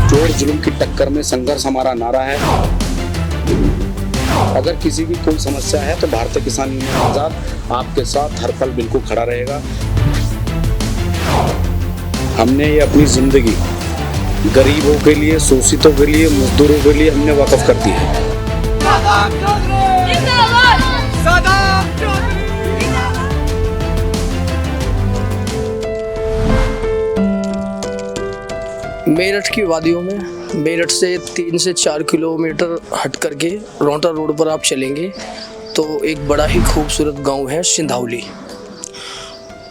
जोर जुल्म की टक्कर में संघर्ष हमारा नारा है। अगर किसी की कोई समस्या है तो भारतीय किसान यूनियन आजाद आपके साथ हर पल बिल्कुल खड़ा रहेगा। हमने ये अपनी जिंदगी गरीबों के लिए, शोषितों के लिए, मजदूरों के लिए हमने वक्फ कर दी है। मेरठ की वादियों में, मेरठ से 3 से 4 किलोमीटर हट करके रोहटा रोड पर आप चलेंगे तो एक बड़ा ही खूबसूरत गांव है सिंधावली।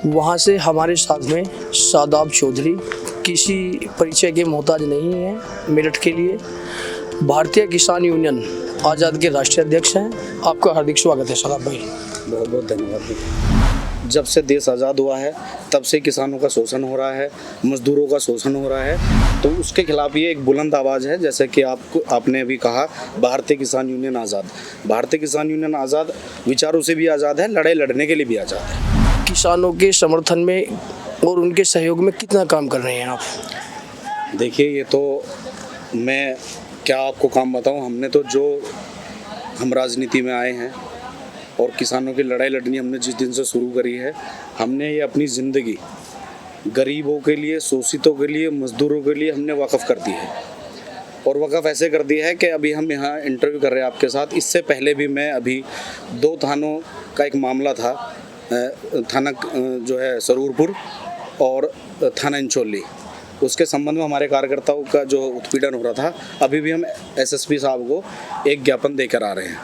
वहां से हमारे साथ में शादाब चौधरी, किसी परिचय के मोहताज नहीं है, मेरठ के लिए भारतीय किसान यूनियन आज़ाद के राष्ट्रीय अध्यक्ष हैं। आपका हार्दिक स्वागत है शादाब भाई। बहुत बहुत धन्यवाद। जब से देश आज़ाद हुआ है तब से किसानों का शोषण हो रहा है, मजदूरों का शोषण हो रहा है, तो उसके खिलाफ ये एक बुलंद आवाज़ है। जैसे कि आपने अभी कहा, भारतीय किसान यूनियन आज़ाद। भारतीय किसान यूनियन आज़ाद विचारों से भी आज़ाद है, लड़ाई लड़ने के लिए भी आज़ाद है। किसानों के समर्थन में और उनके सहयोग में कितना काम कर रहे हैं आप? देखिए, ये तो मैं क्या आपको काम बताऊं। हमने तो हम राजनीति में आए हैं और किसानों की लड़ाई लड़नी हमने जिस दिन से शुरू करी है, हमने ये अपनी ज़िंदगी गरीबों के लिए, शोषितों के लिए, मजदूरों के लिए हमने वक्फ कर दी है। और वक्फ ऐसे कर दिया है कि अभी हम यहाँ इंटरव्यू कर रहे हैं आपके साथ। इससे पहले भी मैं अभी 2 थानों का एक मामला था, थाना जो है सरूरपुर और थाना इंचोली, उसके संबंध में हमारे कार्यकर्ताओं का जो उत्पीड़न हो रहा था, अभी भी हम एसएसपी साहब को एक ज्ञापन देकर आ रहे हैं।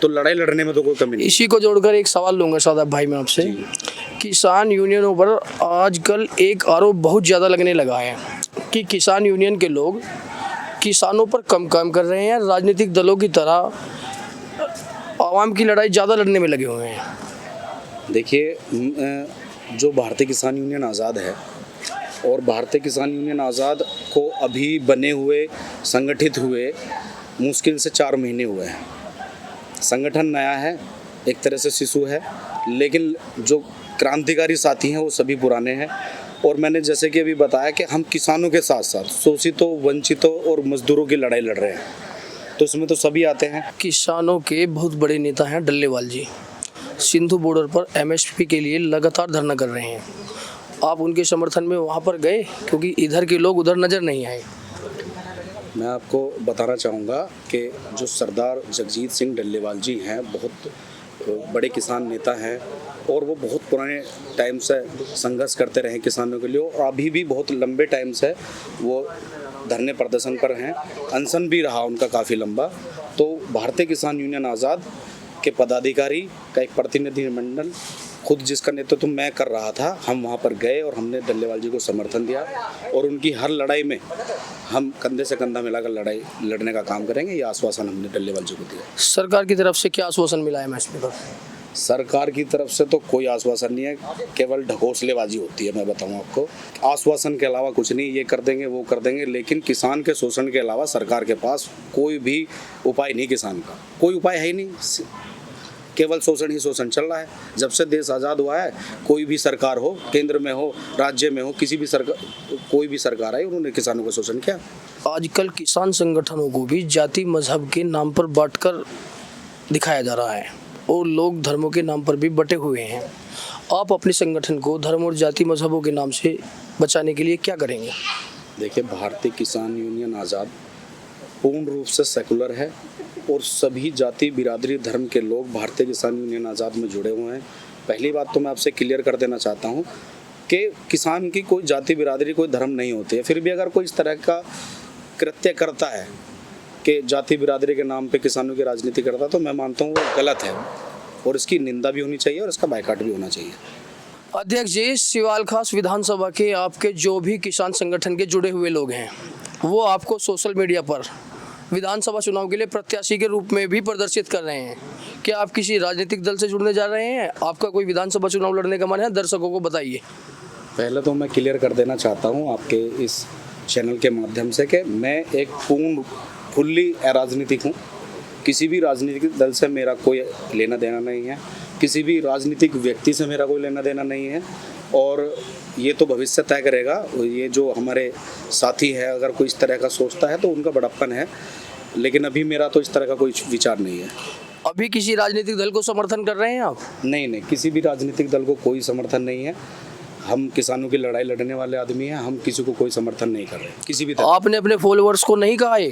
तो लड़ाई लड़ने में तो कोई कमी नहीं। इसी को जोड़कर एक सवाल लूँगा शादाब भाई मैं आपसे। किसान यूनियनों पर आजकल एक आरोप बहुत ज़्यादा लगने लगा है कि किसान यूनियन के लोग किसानों पर कम काम कर रहे हैं, राजनीतिक दलों की तरह आवाम की लड़ाई ज़्यादा लड़ने में लगे हुए हैं। देखिए, जो भारतीय किसान यूनियन आज़ाद है और भारतीय किसान यूनियन आज़ाद को अभी बने हुए, संगठित हुए मुश्किल से 4 महीने हुए हैं। संगठन नया है, एक तरह से शिशु है, लेकिन जो क्रांतिकारी साथी हैं वो सभी पुराने हैं। और मैंने जैसे कि अभी बताया कि हम किसानों के साथ साथ शोषितों, वंचितों और मजदूरों की लड़ाई लड़ रहे हैं, तो इसमें तो सभी आते हैं। किसानों के बहुत बड़े नेता हैं डल्लेवाल जी, सिंधु बॉर्डर पर एमएसपी के लिए लगातार धरना कर रहे हैं। आप उनके समर्थन में वहाँ पर गए क्योंकि इधर के लोग उधर नज़र नहीं आए? मैं आपको बताना चाहूँगा कि जो सरदार जगजीत सिंह डल्लेवाल जी हैं, बहुत बड़े किसान नेता हैं और वो बहुत पुराने टाइम से संघर्ष करते रहे किसानों के लिए, और अभी भी बहुत लंबे टाइम से वो धरने प्रदर्शन पर हैं। अनशन भी रहा उनका काफ़ी लंबा। तो भारतीय किसान यूनियन आज़ाद के पदाधिकारी का एक प्रतिनिधिमंडल, खुद जिसका नेतृत्व मैं कर रहा था, हम वहाँ पर गए और हमने डल्लेवाल जी को समर्थन दिया और उनकी हर लड़ाई में हम कंधे से कंधा मिलाकर लड़ाई लड़ने का काम करेंगे। ये आश्वासन हमने डल्लेवाल जी को दिया। सरकार की तरफ से क्या आश्वासन मिला है एमएसपी पर? सरकार की तरफ से तो कोई आश्वासन नहीं है, केवल ढकोसलेबाजी होती है। मैं बताऊं आपको, आश्वासन के अलावा कुछ नहीं। ये कर देंगे, वो कर देंगे, लेकिन किसान के शोषण के अलावा सरकार के पास कोई भी उपाय नहीं। किसान का कोई उपाय है ही नहीं, केवल शोषण ही शोषण चल रहा है। जब से देश आज़ाद हुआ है, कोई भी सरकार हो, केंद्र में हो, राज्य में हो, किसी भी सरकार, कोई भी सरकार आई, उन्होंने किसानों का शोषण किया। आजकल किसान संगठनों को भी जाति मजहब के नाम पर बांटकर दिखाया जा रहा है और लोग धर्मों के नाम पर भी बटे हुए हैं। आप अपने संगठन को धर्म और जाति मजहबों के नाम से बचाने के लिए क्या करेंगे? देखिए, भारतीय किसान यूनियन आज़ाद पूर्ण रूप से सेकुलर है और सभी जाति, बिरादरी, धर्म के लोग भारतीय किसान यूनियन आज़ाद में जुड़े हुए हैं। पहली बात तो मैं आपसे क्लियर कर देना चाहता हूँ कि किसान की कोई जाति, बिरादरी, कोई धर्म नहीं होती है। फिर भी अगर कोई इस तरह का कृत्य करता है कि जाति बिरादरी के नाम पे किसानों की राजनीति करता है, तो मैं मानता हूँ वो गलत है और इसकी निंदा भी होनी चाहिए और इसका बायकॉट भी होना चाहिए। अध्यक्ष जी, सिवाल खास विधानसभा के आपके जो भी किसान संगठन के जुड़े हुए लोग हैं, वो आपको सोशल मीडिया पर विधानसभा चुनाव के लिए प्रत्याशी के रूप में भी प्रदर्शित कर रहे हैं। क्या आप किसी राजनीतिक दल से जुड़ने जा रहे हैं? आपका कोई विधानसभा चुनाव लड़ने का मन है? दर्शकों को बताइए। पहले तो मैं क्लियर कर देना चाहता हूँ आपके इस चैनल के माध्यम से कि मैं एक फुल्ली अराजनीतिक हूँ। किसी भी राजनीतिक दल से मेरा कोई लेना देना नहीं है। किसी भी राजनीतिक व्यक्ति से मेरा कोई लेना देना नहीं है, और ये तो भविष्य तय करेगा। ये जो हमारे साथी है, अगर कोई इस तरह का सोचता है तो उनका बड़प्पन है, लेकिन अभी मेरा तो इस तरह का कोई विचार नहीं है। अभी किसी राजनीतिक दल को समर्थन कर रहे हैं आप? नहीं नहीं, किसी भी राजनीतिक दल को कोई समर्थन नहीं है। हम किसानों की लड़ाई लड़ने वाले आदमी हैं, हम किसी को कोई समर्थन नहीं कर रहे किसी भी तरह। आपने अपने फॉलोअर्स को नहीं कहा है?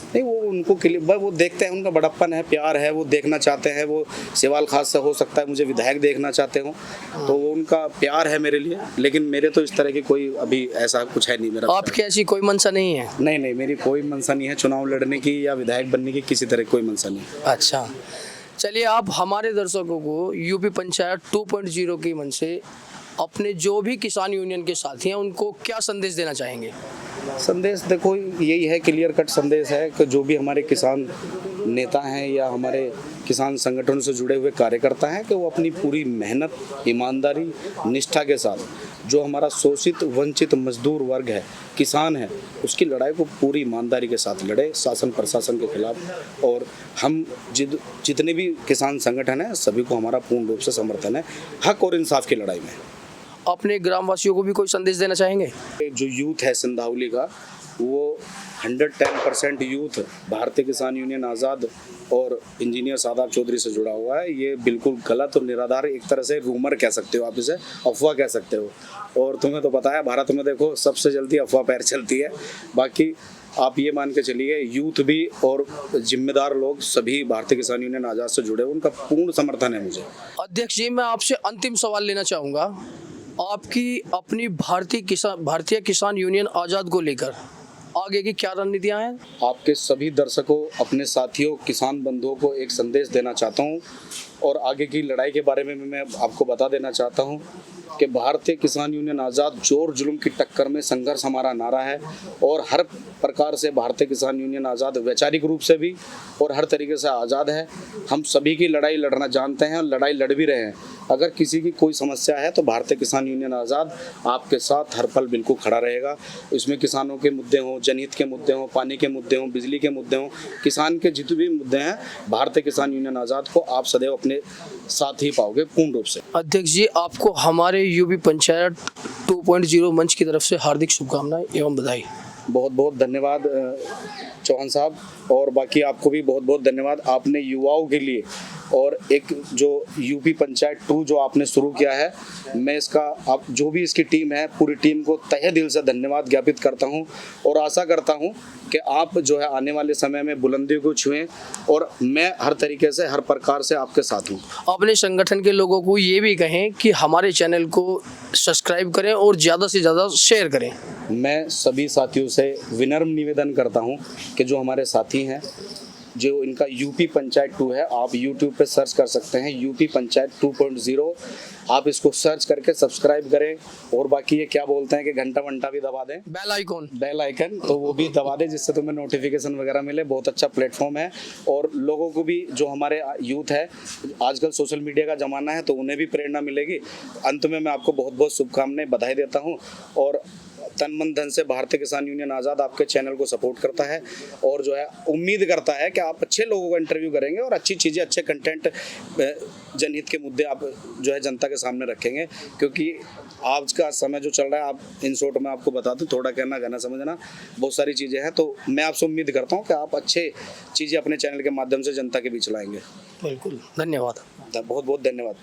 नहीं, वो उनको वो देखते हैं, उनका बड़प्पन है, प्यार है, वो देखना चाहते हैं। वो सेवाल खास से हो सकता है मुझे विधायक देखना चाहते हो, तो वो उनका प्यार है मेरे लिए, लेकिन मेरे तो इस तरह की कोई अभी ऐसा कुछ है नहीं मेरा। आपकी ऐसी कोई मंशा नहीं है? नहीं नहीं, मेरी कोई मंशा नहीं है चुनाव लड़ने की या विधायक बनने की, किसी तरह कोई मंशा नहीं। अच्छा, चलिए आप हमारे दर्शकों को यूपी पंचायत 2.0 की मन से अपने जो भी किसान यूनियन के साथी हैं उनको क्या संदेश देना चाहेंगे? संदेश देखो यही है, क्लियर कट संदेश है कि जो भी हमारे किसान नेता हैं या हमारे किसान संगठनों से जुड़े हुए कार्यकर्ता हैं, कि वो अपनी पूरी मेहनत, ईमानदारी, निष्ठा के साथ जो हमारा शोषित वंचित मजदूर वर्ग है, किसान है, उसकी लड़ाई को पूरी ईमानदारी के साथ लड़े शासन प्रशासन के खिलाफ। और हम जितने भी किसान संगठन हैं सभी को हमारा पूर्ण रूप से समर्थन है हक और इंसाफ की लड़ाई में। अपने ग्रामवासियों को भी कोई संदेश देना चाहेंगे? जो यूथ है सिंधावली का, वो 110% यूथ भारतीय किसान यूनियन आज़ाद और इंजीनियर शादाब चौधरी से जुड़ा हुआ है। ये बिल्कुल गलत और निराधार, एक तरह से रूमर कह सकते हो आप, इसे अफवाह कह सकते हो। और तुम्हें तो पता है भारत में देखो सबसे जल्दी अफवाह पैर चलती है। बाकी आप ये मान के चलिए, यूथ भी और जिम्मेदार लोग सभी भारतीय किसान यूनियन आज़ाद से जुड़े, उनका पूर्ण समर्थन है मुझे। अध्यक्ष जी, मैं आपसे अंतिम सवाल लेना चाहूँगा। आपकी अपनी भारतीय किसान यूनियन आज़ाद को लेकर आगे की क्या रणनीतियाँ हैं? आपके सभी दर्शकों, अपने साथियों, किसान बंधुओं को एक संदेश देना चाहता हूँ, और आगे की लड़ाई के बारे में मैं आपको बता देना चाहता हूँ कि भारतीय किसान यूनियन आज़ाद जोर जुल्म की टक्कर में संघर्ष हमारा नारा है। और हर प्रकार से भारतीय किसान यूनियन आज़ाद वैचारिक रूप से भी और हर तरीके से आज़ाद है। हम सभी की लड़ाई लड़ना जानते हैं और लड़ाई लड़ भी रहे हैं। अगर किसी की कोई समस्या है तो भारतीय किसान यूनियन आज़ाद आपके साथ हर पल बिल्कुल खड़ा रहेगा। इसमें किसानों के मुद्दे हों, जनहित के मुद्दे हों, पानी के मुद्दे हों, बिजली के मुद्दे हों, किसान के जितने भी मुद्दे हैं, भारतीय किसान यूनियन आज़ाद को आप सदैव अपने साथ ही पाओगे पूर्ण रूप से। अध्यक्ष जी, आपको हमारे यूपी पंचायत 2.0 मंच की तरफ से हार्दिक शुभकामनाएं एवं बधाई। बहुत बहुत धन्यवाद चौहान साहब, और बाकी आपको भी बहुत बहुत धन्यवाद। आपने युवाओं के लिए और एक जो यूपी पंचायत 2 जो आपने शुरू किया है, मैं इसका आप जो भी इसकी टीम है पूरी टीम को तहे दिल से धन्यवाद ज्ञापित करता हूं, और आशा करता हूं कि आप जो है आने वाले समय में बुलंदियों को छुएं, और मैं हर तरीके से हर प्रकार से आपके साथ हूं। अपने संगठन के लोगों को ये भी कहें कि हमारे चैनल को सब्सक्राइब करें और ज़्यादा से ज़्यादा शेयर करें। मैं सभी साथियों से विनम्र निवेदन करता हूं कि जो हमारे साथी हैं, जो इनका यूपी पंचायत 2 है, आप यूट्यूब पे सर्च कर सकते हैं यूपी पंचायत 2.0, आप इसको सर्च करके सब्सक्राइब करें। और बाकी ये क्या बोलते हैं कि घंटा वंटा भी दबा दें, बेल आइकन तो वो भी दबा दें, जिससे तुम्हें नोटिफिकेशन वगैरह मिले। बहुत अच्छा प्लेटफॉर्म है, और लोगों को भी, जो हमारे यूथ है, आजकल सोशल मीडिया का ज़माना है, तो उन्हें भी प्रेरणा मिलेगी। अंत में मैं आपको बहुत बहुत शुभकामनाएं, बधाई देता हूँ, और तन मन धन से भारतीय किसान यूनियन आज़ाद आपके चैनल को सपोर्ट करता है, और जो है उम्मीद करता है कि आप अच्छे लोगों को इंटरव्यू करेंगे और अच्छी चीज़ें, अच्छे कंटेंट, जनहित के मुद्दे आप जो है जनता के सामने रखेंगे। क्योंकि आज का समय जो चल रहा है, आप इन शॉर्ट में आपको बता दूं, थोड़ा कहना घना समझना, बहुत सारी चीज़ें हैं, तो मैं आपसे उम्मीद करता हूं कि आप अच्छे चीज़ें अपने चैनल के माध्यम से जनता के बीच लाएंगे। बिल्कुल, धन्यवाद। बहुत बहुत धन्यवाद।